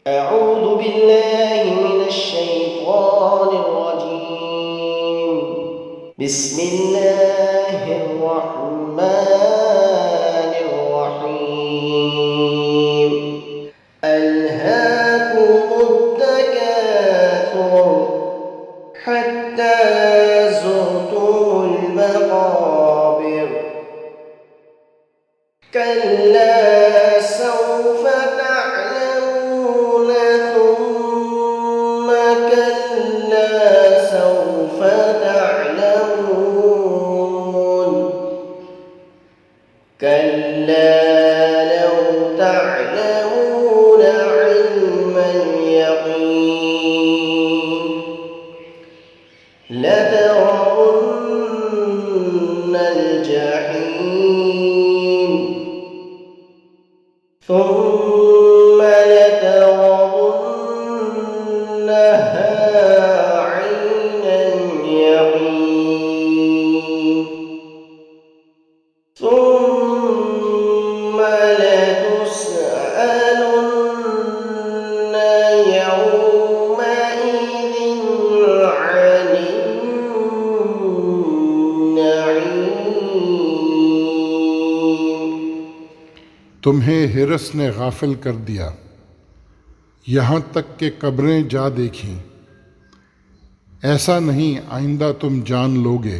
أعوذ بالله من الشيطان الرجيم. بسم الله الرحمن الرحيم. ألهاكم التكاثر حتى زرتم المقابر كلا سوف تعلمون ثم كلا سوف تعلمون كلا لو تعلمون علم اليقين لترون الجحيم ثم لترونها عين اليقين ثم لتسألن يومئذ عن النعيم. तुम्हें हिरस ने गाफिल कर दिया, यहाँ तक कि कब्रें जा देखीं। ऐसा नहीं आइंदा तुम जान लोगे,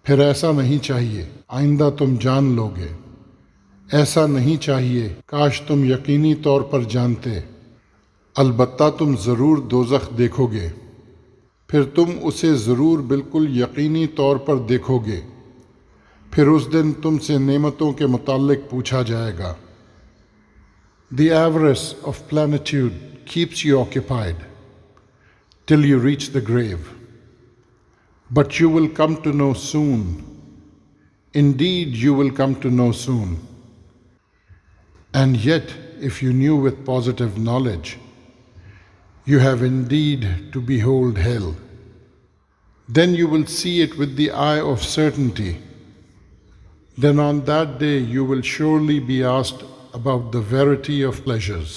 फिर ऐसा नहीं चाहिए आइंदा तुम जान लोगे। ऐसा नहीं चाहिए काश तुम यकीनी तौर पर जानते। अलबत्ता तुम ज़रूर दोज़ख देखोगे, फिर तुम उसे ज़रूर बिल्कुल यकीनी तौर पर देखोगे। फिर उस दिन तुमसे नेमतों के मुताल्लिक पूछा जाएगा। The avarice of plenitude keeps you occupied till you reach the grave. But you will come to know soon. Indeed, you will come to know soon. And yet, if you knew with positive knowledge, you have indeed to behold hell. Then you will see it with the eye of certainty. Then on that day you will surely be asked about the verity of pleasures.